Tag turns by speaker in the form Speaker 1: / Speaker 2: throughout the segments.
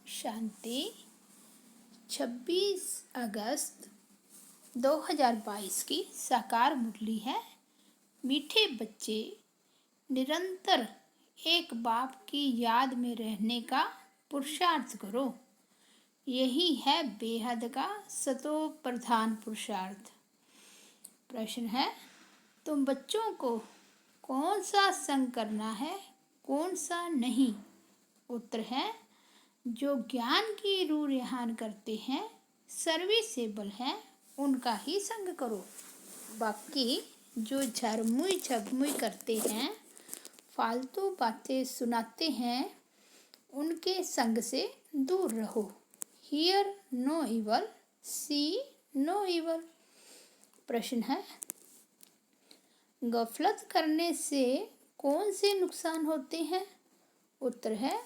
Speaker 1: शांति। 26 अगस्त 2022 की साकार मुरली है। मीठे बच्चे, निरंतर एक बाप की याद में रहने का पुरुषार्थ करो। यही है बेहद का सतो प्रधान पुरुषार्थ। प्रश्न है, तुम बच्चों को कौन सा संग करना है, कौन सा नहीं? उत्तर है, जो ज्ञान की रूह रेहान करते हैं, सर्विसेबल हैं, उनका ही संग करो। बाकी जो झरमुई झगमुई करते हैं, फालतू बातें सुनाते हैं, उनके संग से दूर रहो। Hear no evil, see no evil. प्रश्न है, गफलत करने से कौन से नुकसान होते हैं? उत्तर है,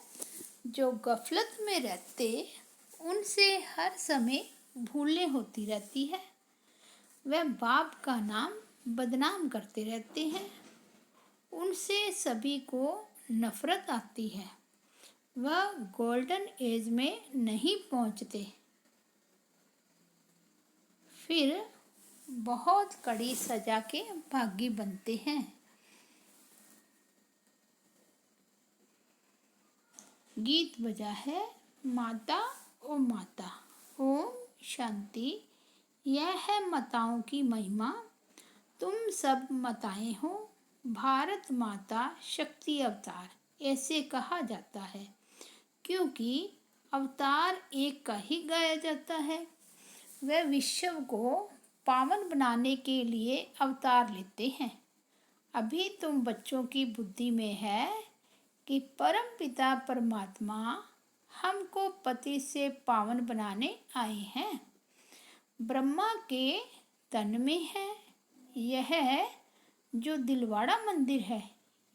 Speaker 1: जो गफलत में रहते उनसे हर समय भूलें होती रहती है। वह बाप का नाम बदनाम करते रहते हैं, उनसे सभी को नफरत आती है। वह गोल्डन एज में नहीं पहुंचते, फिर बहुत कड़ी सजा के भागी बनते हैं। गीत बजा है माता ओ माता। ओम शांति। यह है माताओं की महिमा। तुम सब माताएं हो, भारत माता शक्ति अवतार ऐसे कहा जाता है, क्योंकि अवतार एक का ही गाया जाता है। वह विश्व को पावन बनाने के लिए अवतार लेते हैं। अभी तुम बच्चों की बुद्धि में है कि परम पिता परमात्मा हमको पति से पावन बनाने आए हैं। ब्रह्मा के तन में है। यह जो दिलवाड़ा मंदिर है,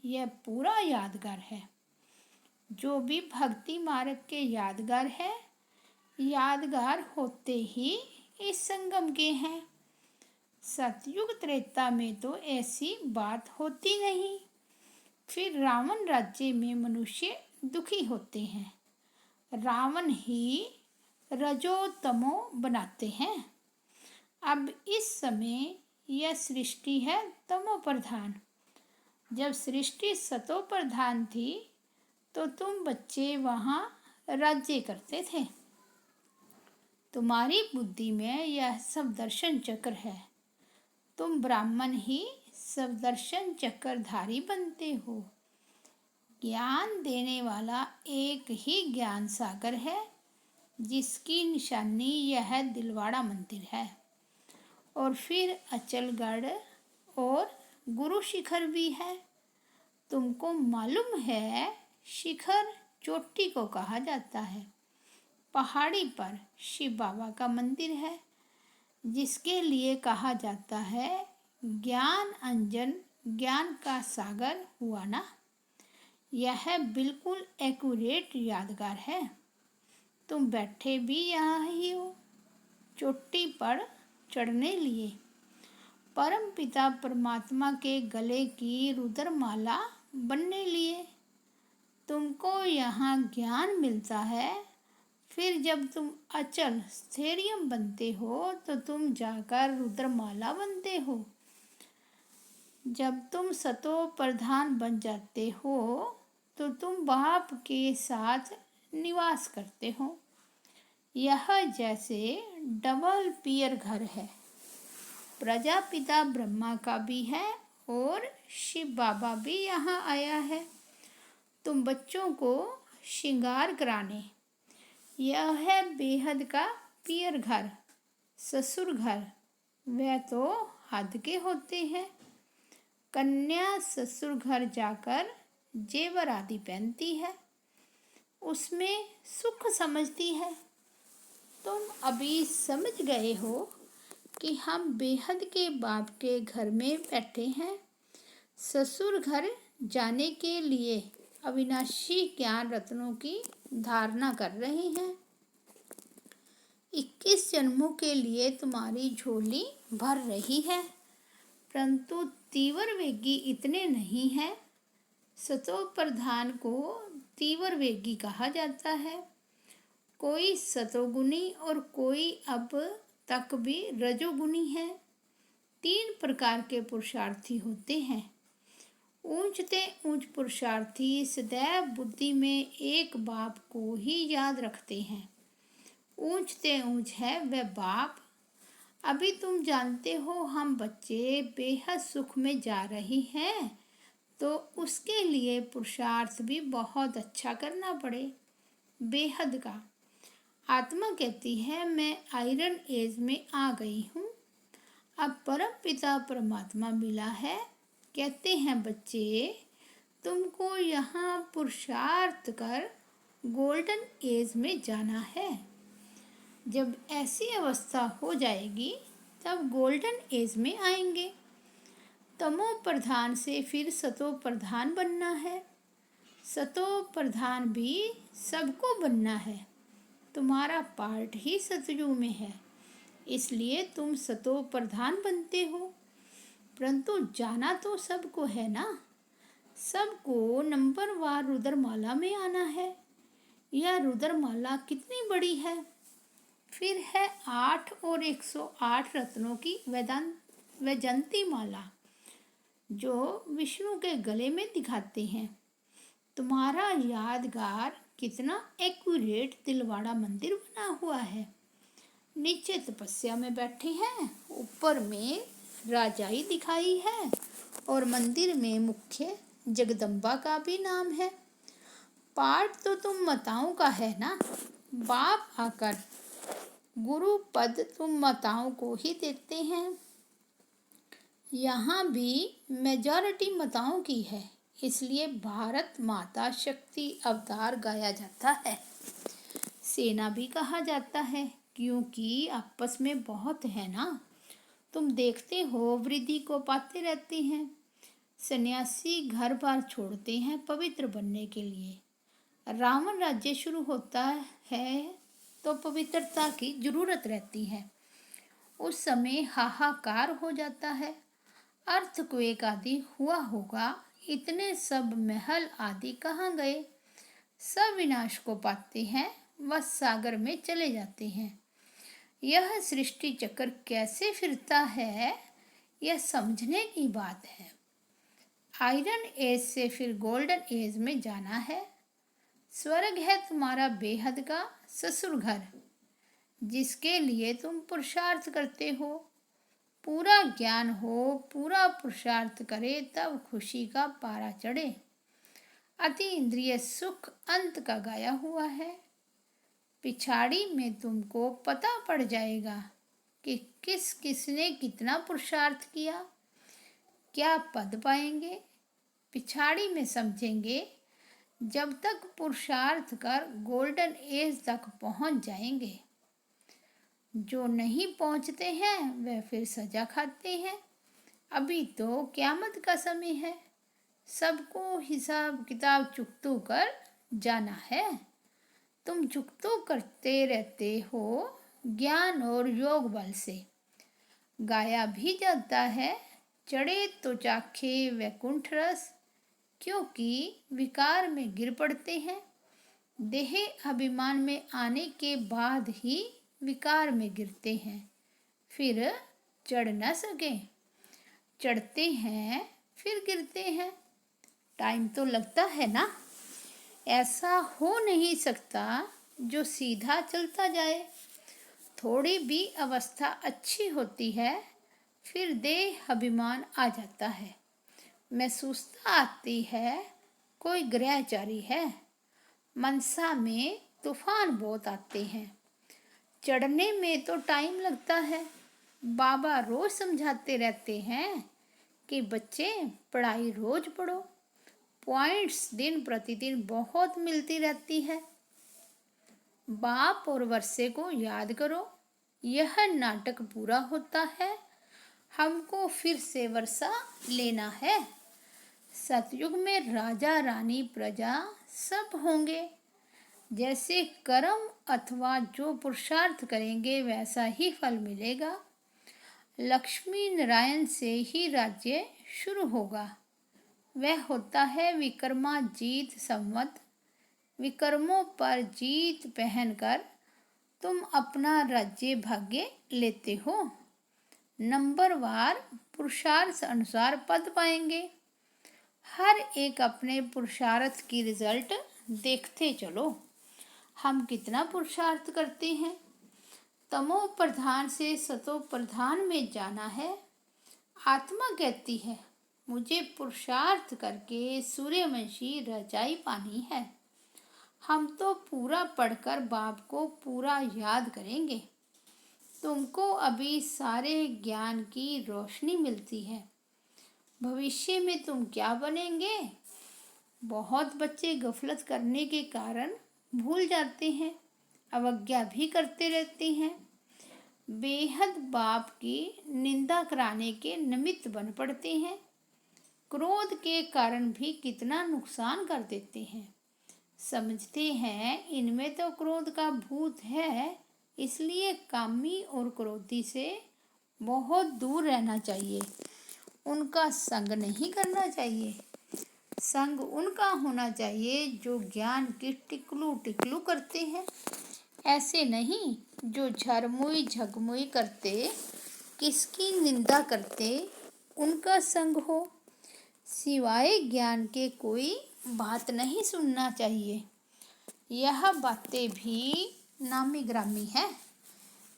Speaker 1: यह पूरा यादगार है। जो भी भक्ति मार्ग के यादगार है, यादगार होते ही इस संगम के हैं। सतयुग त्रेता में तो ऐसी बात होती नहीं। फिर रावण राज्य में मनुष्य दुखी होते हैं। रावण ही रजो तमो बनाते हैं। अब इस समय यह सृष्टि है तमो प्रधान। जब सृष्टि सतो प्रधान थी तो तुम बच्चे वहाँ राज्य करते थे। तुम्हारी बुद्धि में यह सब दर्शन चक्र है। तुम ब्राह्मण ही सब दर्शन चक्रधारी बनते हो। ज्ञान देने वाला एक ही ज्ञान सागर है, जिसकी निशानी यह दिलवाड़ा मंदिर है। और फिर अचलगढ़ और गुरु शिखर भी है। तुमको मालूम है, शिखर चोटी को कहा जाता है। पहाड़ी पर शिव बाबा का मंदिर है, जिसके लिए कहा जाता है ज्ञान अंजन, ज्ञान का सागर हुआ ना। यह बिल्कुल एक्यूरेट यादगार है। तुम बैठे भी यहाँ ही हो, चोटी पर चढ़ने लिए। परम पिता परमात्मा के गले की रुद्रमाला बनने लिए। तुमको यहाँ ज्ञान मिलता है। फिर जब तुम अचल स्थैर्यम बनते हो तो तुम जाकर रुद्रमाला बनते हो। जब तुम सतो प्रधान बन जाते हो तो तुम बाप के साथ निवास करते हो। यह जैसे डबल पियर घर है। प्रजापिता ब्रह्मा का भी है और शिव बाबा भी यहाँ आया है तुम बच्चों को श्रृंगार कराने। यह है बेहद का पियर घर, ससुर घर। वह तो हद के होते हैं। कन्या ससुर घर जाकर जेवर आदि पहनती है, उसमें सुख समझती है। तुम अभी समझ गए हो कि हम बेहद के बाप के घर में बैठे हैं। ससुर घर जाने के लिए अविनाशी ज्ञान रत्नों की धारणा कर रहे हैं। 21 जन्मों के लिए तुम्हारी झोली भर रही है, परंतु तीव्र वेगी इतने नहीं है। सतो प्रधान को तीव्र वेगी कहा जाता है। कोई सतोगुणी और कोई अब तक भी रजोगुणी है। 3 प्रकार के पुरुषार्थी होते हैं। ऊंचते ऊंच पुरुषार्थी सदैव बुद्धि में एक बाप को ही याद रखते हैं। ऊंचते ऊंच है वह बाप। अभी तुम जानते हो हम बच्चे बेहद सुख में जा रही हैं, तो उसके लिए पुरुषार्थ भी बहुत अच्छा करना पड़े, बेहद का। आत्मा कहती है मैं आयरन एज में आ गई हूँ, अब परम पिता परमात्मा मिला है। कहते हैं बच्चे तुमको यहाँ पुरुषार्थ कर गोल्डन एज में जाना है। जब ऐसी अवस्था हो जाएगी तब गोल्डन एज में आएंगे। तमो प्रधान से फिर सतो प्रधान बनना है। सतो प्रधान भी सबको बनना है। तुम्हारा पार्ट ही सतयुग में है, इसलिए तुम सतो प्रधान बनते हो। परंतु जाना तो सबको है ना। सबको नंबरवार रुद्रमाला में आना है। यह रुद्रमाला कितनी बड़ी है। फिर है 8 और 108 रत्नों की वैजंती माला, जो विष्णु के गले में दिखाते हैं। तुम्हारा यादगार कितना एक्यूरेट तिलवाड़ा मंदिर बना हुआ है। नीचे तपस्या में बैठे हैं, ऊपर में राजाई दिखाई है और मंदिर में मुख्य जगदम्बा का भी नाम है। पाठ तो तुम माताओं का है ना। बाप आकर गुरु पद तुम माताओं को ही देते हैं। यहाँ भी मेजॉरिटी माताओं की है, इसलिए भारत माता शक्ति अवतार गाया जाता है। सेना भी कहा जाता है, क्योंकि आपस में बहुत है ना। तुम देखते हो वृद्धि को पाते रहते हैं। सन्यासी घर बार छोड़ते हैं पवित्र बनने के लिए। रावण राज्य शुरू होता है तो पवित्रता की जरूरत रहती है। उस समय हाहाकार हो जाता है। अर्थक्वेक आदि हुआ होगा। इतने सब महल आदि कहाँ गए। सब विनाश को पाते हैं, वह सागर में चले जाते हैं। यह सृष्टि चक्र कैसे फिरता है, यह समझने की बात है। आयरन एज से फिर गोल्डन एज में जाना है। स्वर्ग है तुम्हारा बेहद का ससुर घर, जिसके लिए तुम पुरुषार्थ करते हो। पूरा ज्ञान हो, पूरा पुरुषार्थ करे, तब खुशी का पारा चढ़े। अति इंद्रिय सुख अंत का गाया हुआ है। पिछाड़ी में तुमको पता पड़ जाएगा कि किस किसने कितना पुरुषार्थ किया, क्या पद पाएंगे। पिछाड़ी में समझेंगे, जब तक पुरुषार्थ कर गोल्डन एज तक पहुंच जाएंगे। जो नहीं पहुंचते हैं वह फिर सजा खाते हैं। अभी तो क़यामत का समय है। सबको हिसाब किताब चुकतो कर जाना है। तुम चुकतो करते रहते हो ज्ञान और योग बल से। गाया भी जाता है, चढ़े तो चाखे वैकुंठ रस, क्योंकि विकार में गिर पड़ते हैं। देह अभिमान में आने के बाद ही विकार में गिरते हैं, फिर चढ़ न सके। चढ़ते हैं फिर गिरते हैं, टाइम तो लगता है ना। ऐसा हो नहीं सकता जो सीधा चलता जाए। थोड़ी भी अवस्था अच्छी होती है, फिर देह अभिमान आ जाता है। महसूसता आती है कोई ग्रहचारी है। मनसा में तूफान बहुत आते हैं। चढ़ने में तो टाइम लगता है। बाबा रोज समझाते रहते हैं कि बच्चे पढ़ाई रोज पढ़ो। पॉइंट्स दिन प्रतिदिन बहुत मिलती रहती है। बाप और वर्षे को याद करो। यह नाटक पूरा होता है, हमको फिर से वर्षा लेना है। सतयुग में राजा रानी प्रजा सब होंगे। जैसे कर्म अथवा जो पुरुषार्थ करेंगे वैसा ही फल मिलेगा। लक्ष्मी नारायण से ही राज्य शुरू होगा। वह होता है विक्रमाजीत संवत विक्रमों पर जीत पहनकर तुम अपना राज्य भाग्य लेते हो। नंबरवार पुरुषार्थ अनुसार पद पाएंगे। हर एक अपने पुरुषार्थ की रिजल्ट देखते चलो, हम कितना पुरुषार्थ करते हैं। तमो प्रधान से सतो प्रधान में जाना है। आत्मा कहती है मुझे पुरुषार्थ करके सूर्यवंशी रजाई पानी है। हम तो पूरा पढ़कर बाप को पूरा याद करेंगे। तुमको अभी सारे ज्ञान की रोशनी मिलती है। भविष्य में तुम क्या बनेंगे? बहुत बच्चे गफलत करने के कारण भूल जाते हैं, अवज्ञा भी करते रहते हैं। बेहद बाप की निंदा कराने के निमित्त बन पड़ते हैं। क्रोध के कारण भी कितना नुकसान कर देते हैं। समझते हैं इनमें तो क्रोध का भूत है, इसलिए कामी और क्रोधी से बहुत दूर रहना चाहिए। उनका संग नहीं करना चाहिए। संग उनका होना चाहिए जो ज्ञान की टिकलू टिकलू करते हैं, ऐसे नहीं जो झरमुई झगमुई करते, किसकी निंदा करते, उनका संग हो। सिवाय ज्ञान के कोई बात नहीं सुनना चाहिए। यह बातें भी नामी ग्रामी है,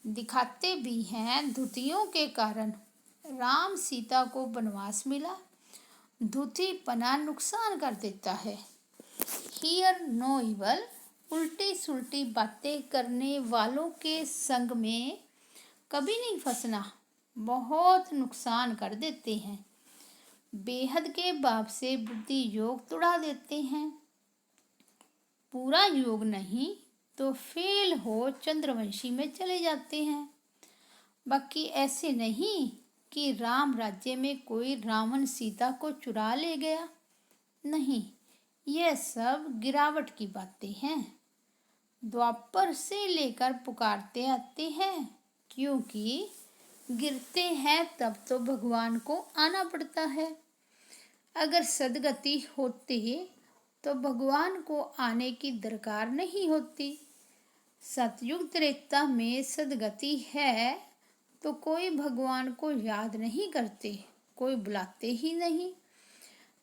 Speaker 1: दिखाते भी हैं। धुतियों के कारण राम सीता को वनवास मिला। धुती पना नुकसान कर देता है। हियर नो इवल, उल्टी सुल्टी बातें करने वालों के संग में कभी नहीं फंसना, बहुत नुकसान कर देते हैं। बेहद के बाप से बुद्धि योग तुड़ा देते हैं। पूरा योग नहीं तो फेल हो चंद्रवंशी में चले जाते हैं। बाकी ऐसे नहीं कि राम राज्य में कोई रावण सीता को चुरा ले गया। नहीं, यह सब गिरावट की बातें हैं। द्वापर से लेकर पुकारते आते हैं, क्योंकि गिरते हैं तब तो भगवान को आना पड़ता है। अगर सदगति होती तो भगवान को आने की दरकार नहीं होती। सतयुग त्रेता में सदगति है तो कोई भगवान को याद नहीं करते, कोई बुलाते ही नहीं।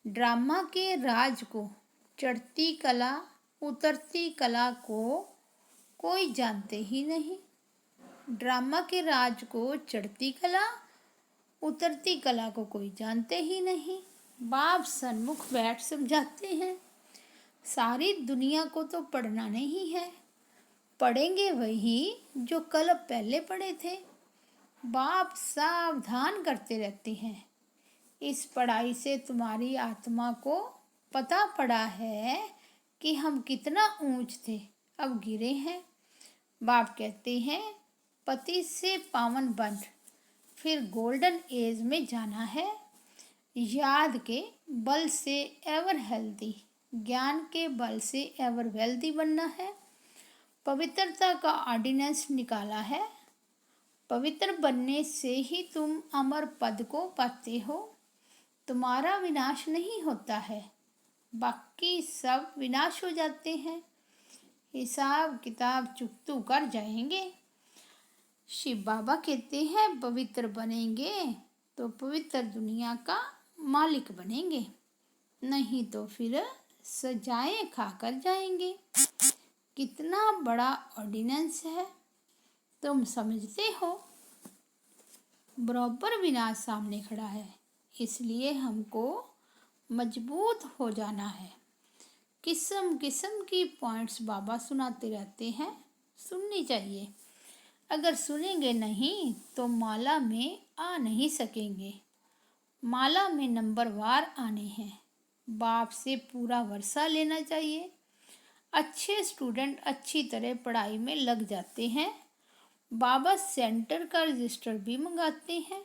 Speaker 1: ड्रामा के राज को, चढ़ती कला उतरती कला को कोई जानते ही नहीं। ड्रामा के राज को, चढ़ती कला उतरती कला को कोई जानते ही नहीं। बाप सन्मुख बैठ समझाते हैं, सारी दुनिया को तो पढ़ना नहीं है, पढ़ेंगे वही जो कल पहले पढ़े थे। बाप सावधान करते रहते हैं, इस पढ़ाई से तुम्हारी आत्मा को पता पड़ा है कि हम कितना ऊंच थे, अब गिरे हैं। बाप कहते हैं पति से पावन बन, फिर गोल्डन एज में जाना है। याद के बल से एवर हेल्दी, ज्ञान के बल से एवर वेल्दी बनना है। पवित्रता का ऑर्डिनेंस निकाला है। पवित्र बनने से ही तुम अमर पद को पाते हो। तुम्हारा विनाश नहीं होता है, बाकी सब विनाश हो जाते हैं। हिसाब किताब चुकतू कर जाएंगे। शिव बाबा कहते हैं पवित्र बनेंगे तो पवित्र दुनिया का मालिक बनेंगे, नहीं तो फिर सजाएं खाकर जाएंगे। कितना बड़ा ऑर्डिनेंस है, तुम समझते हो। बराबर विनाश सामने खड़ा है, इसलिए हमको मजबूत हो जाना है। किस्म किस्म की पॉइंट्स बाबा सुनाते रहते हैं, सुननी चाहिए। अगर सुनेंगे नहीं तो माला में आ नहीं सकेंगे। माला में नंबरवार आने हैं। बाप से पूरा वर्षा लेना चाहिए। अच्छे स्टूडेंट अच्छी तरह पढ़ाई में लग जाते हैं। बाबा सेंटर का रजिस्टर भी मंगाते हैं।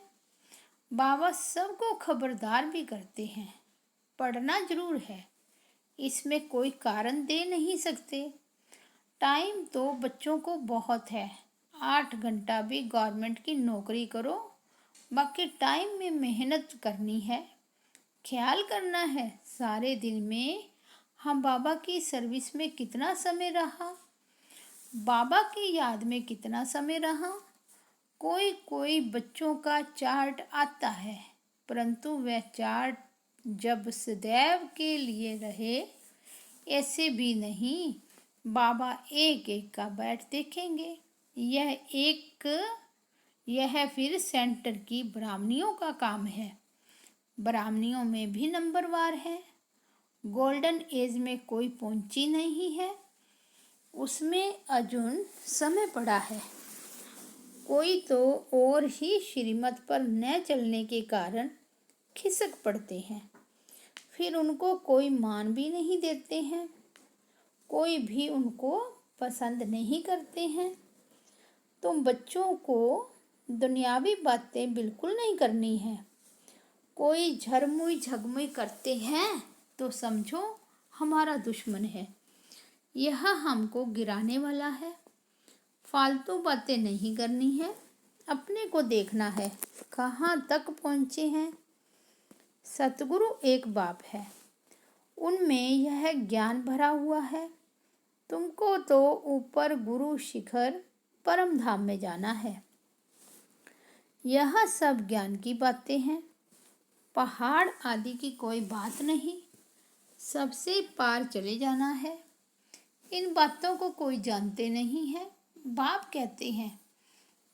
Speaker 1: बाबा सबको खबरदार भी करते हैं। पढ़ना जरूर है, इसमें कोई कारण दे नहीं सकते। टाइम तो बच्चों को बहुत है, 8 घंटा भी गवर्नमेंट की नौकरी करो, बाकी टाइम में मेहनत करनी है। ख्याल करना है सारे दिन में हम बाबा की सर्विस में कितना समय रहा, बाबा की याद में कितना समय रहा। कोई कोई बच्चों का चार्ट आता है, परंतु वह चार्ट जब सदैव के लिए रहे, ऐसे भी नहीं। बाबा एक एक का बैठ देखेंगे। यह फिर सेंटर की ब्राह्मणियों का काम है। ब्राह्मणियों में भी नंबरवार है। गोल्डन एज में कोई पहुंची नहीं है, उसमें अजून समय पड़ा है। कोई तो और ही श्रीमत पर न चलने के कारण खिसक पड़ते हैं, फिर उनको कोई मान भी नहीं देते हैं, कोई भी उनको पसंद नहीं करते हैं। तुम बच्चों को दुनियावी बातें बिल्कुल नहीं करनी है। कोई झरमुई झगमुई करते हैं तो समझो हमारा दुश्मन है, यह हमको गिराने वाला है। फालतू बातें नहीं करनी है, अपने को देखना है कहाँ तक पहुँचे हैं। सतगुरु एक बाप है, उनमें यह ज्ञान भरा हुआ है। तुमको तो ऊपर गुरु शिखर परम धाम में जाना है। यह सब ज्ञान की बातें हैं, पहाड़ आदि की कोई बात नहीं। सबसे पार चले जाना है। इन बातों को कोई जानते नहीं है। बाप कहते हैं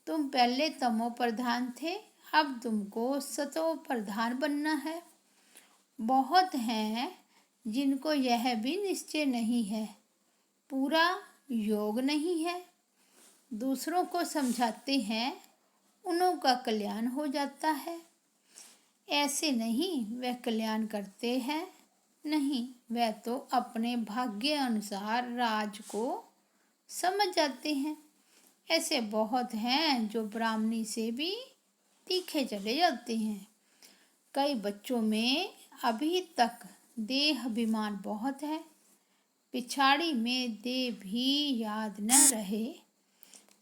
Speaker 1: तुम पहले तमो प्रधान थे, अब तुमको सतो प्रधान बनना है। बहुत हैं जिनको यह भी निश्चय नहीं है, पूरा योग नहीं है। दूसरों को समझाते हैं, उन्हों का कल्याण हो जाता है। ऐसे नहीं वह कल्याण करते हैं, नहीं, वह तो अपने भाग्य अनुसार राज को समझ जाते हैं। ऐसे बहुत हैं जो ब्राह्मणी से भी तीखे चले जाते हैं। कई बच्चों में अभी तक देह अभिमान बहुत है, पिछाड़ी में देह भी याद न रहे।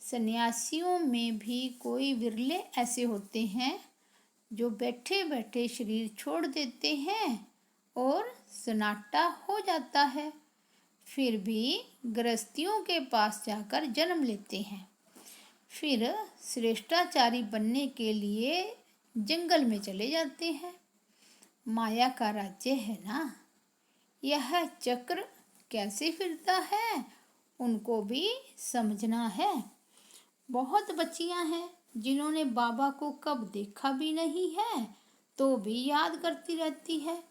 Speaker 1: सन्यासियों में भी कोई विरले ऐसे होते हैं जो बैठे बैठे शरीर छोड़ देते हैं और सन्नाटा हो जाता है, फिर भी गृहस्थियों के पास जाकर जन्म लेते हैं। फिर श्रेष्ठाचारी बनने के लिए जंगल में चले जाते हैं। माया का राज्य है ना, यह चक्र कैसे फिरता है उनको भी समझना है। बहुत बच्चियां हैं जिन्होंने बाबा को कब देखा भी नहीं है तो भी याद करती रहती है,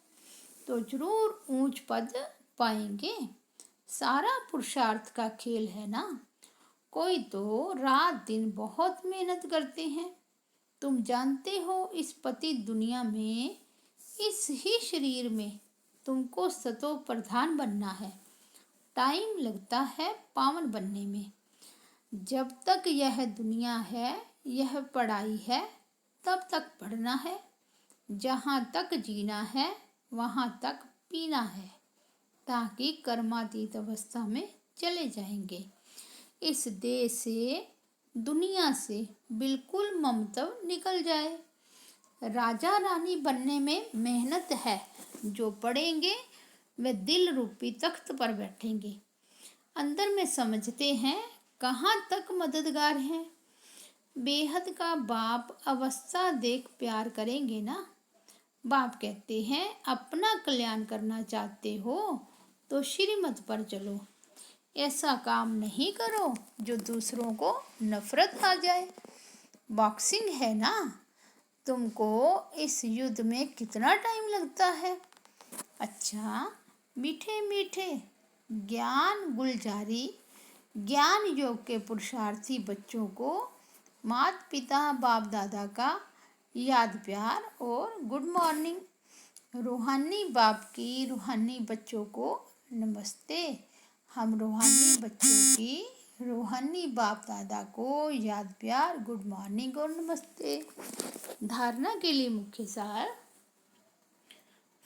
Speaker 1: तो जरूर ऊंच पद पाएंगे। सारा पुरुषार्थ का खेल है ना। कोई तो रात दिन बहुत मेहनत करते हैं। तुम जानते हो इस पति दुनिया में, इस ही शरीर में तुमको सतो प्रधान बनना है। टाइम लगता है पावन बनने में। जब तक यह दुनिया है, यह पढ़ाई है, तब तक पढ़ना है। जहाँ तक जीना है वहाँ तक पीना है, ताकि कर्मातीत अवस्था में चले जाएंगे। इस देह से, दुनिया से बिल्कुल ममत्व निकल जाए। राजा रानी बनने में मेहनत है। जो पढ़ेंगे वे दिल रूपी तख्त पर बैठेंगे। अंदर में समझते हैं कहाँ तक मददगार हैं। बेहद का बाप अवस्था देख प्यार करेंगे ना। बाप कहते हैं अपना कल्याण करना चाहते हो तो श्रीमत पर चलो। ऐसा काम नहीं करो जो दूसरों को नफरत आ जाए। बॉक्सिंग है ना, तुमको इस युद्ध में कितना टाइम लगता है। अच्छा, मीठे मीठे ज्ञान गुलजारी, ज्ञान योग के पुरुषार्थी बच्चों को माता पिता बाप दादा का याद प्यार और गुड मॉर्निंग। रूहानी बाप की रूहानी बच्चों को नमस्ते। हम रूहानी बच्चों की रूहानी बाप दादा को याद प्यार, गुड मॉर्निंग और नमस्ते। धारणा के लिए मुख्य सार।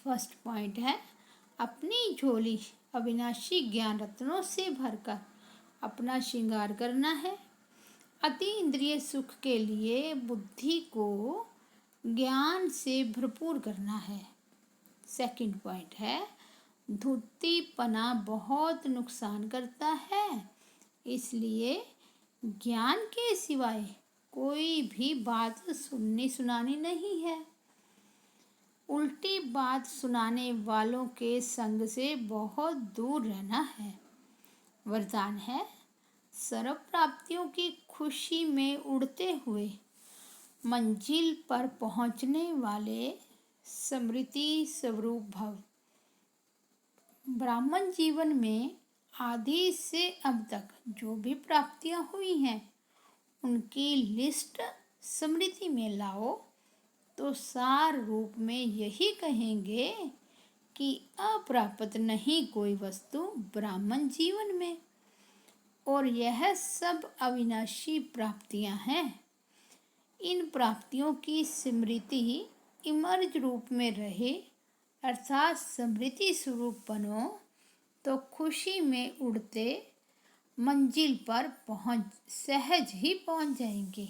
Speaker 1: फर्स्ट पॉइंट है, अपनी झोली अविनाशी ज्ञान रत्नों से भरकर अपना श्रृंगार करना है। अति इंद्रिय सुख के लिए बुद्धि को ज्ञान से भरपूर करना है। सेकंड पॉइंट है, धूर्तीपना बहुत नुकसान करता है, इसलिए ज्ञान के सिवाय कोई भी बात सुननी सुनानी नहीं है। उल्टी बात सुनाने वालों के संग से बहुत दूर रहना है। वरदान है, सर्व प्राप्तियों की खुशी में उड़ते हुए मंजिल पर पहुंचने वाले स्मृति स्वरूप भव। ब्राह्मण जीवन में आदि से अब तक जो भी प्राप्तियां हुई हैं उनकी लिस्ट स्मृति में लाओ तो सार रूप में यही कहेंगे कि अप्राप्त नहीं कोई वस्तु ब्राह्मण जीवन में, और यह सब अविनाशी प्राप्तियां हैं। इन प्राप्तियों की स्मृति इमर्ज रूप में रहे अर्थात स्मृति स्वरूप बनो तो खुशी में उड़ते मंजिल पर सहज ही पहुंच जाएंगे।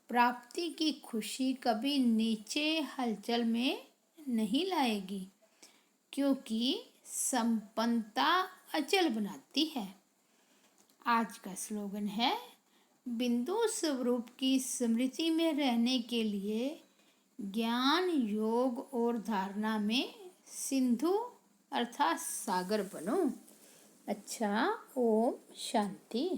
Speaker 1: प्राप्ति की खुशी कभी नीचे हलचल में नहीं लाएगी, क्योंकि संपन्नता अचल बनाती है। आज का स्लोगन है, बिंदु स्वरूप की स्मृति में रहने के लिए ज्ञान, योग और धारणा में सिंधु अर्थात सागर बनो। अच्छा, ओम शांति।